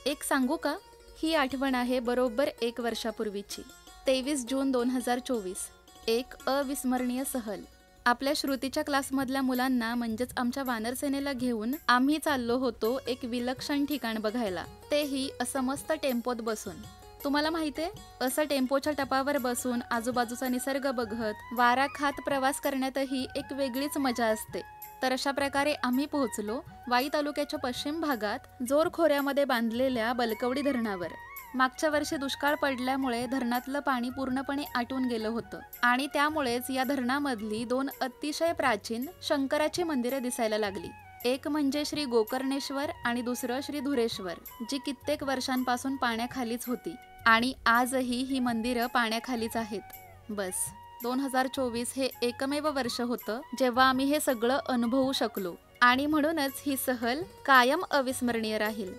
एक सांगू का? ही आठवण आहे बरोबर 1 वर्षापूर्वीची. 23 जून 2024. एक अविस्मरणीय सहल. आपल्या श्रुतीच्या क्लासमधल्या मुलांना म्हणजेच आमच्या वानरसेनेला घेऊन आम्ही चाललो होतो एक विलक्षण ठिकाण बघायला, तेही असं मस्त टेम्पोत बसून. तुम्हाला माहितीये, असं टेम्पोच्या टपावर बसून आजूबाजूचा निसर्ग बघत वारा खात प्रवास करण्यातही एक वेगळीच मजा असते. तर अशा प्रकारे आम्ही पोहोचलो वाई तालुक्याच्या पश्चिम भागात जोर खोऱ्यामध्ये बांधलेल्या बलकवडी धरणावर. मागच्या वर्षी दुष्काळ पडल्यामुळे धरणातलं पाणी पूर्णपणे आटून गेलं होतं आणि त्यामुळेच या धरणामधली 2 अतिशय प्राचीन शंकराची मंदिरं दिसायला लागली. एक म्हणजे श्री गोकर्णेश्वर आणि दुसरं श्री धुरेश्वर, जी कित्येक वर्षांपासून पाण्याखालीच होती आणि आजही ही मंदिरं पाण्याखालीच आहेत. बस 2024 हे एकमेव वर्ष होतं जेव्हा आम्ही हे सगळं अनुभवू शकलो आणि म्हणूनच ही सहल कायम अविस्मरणीय राहील.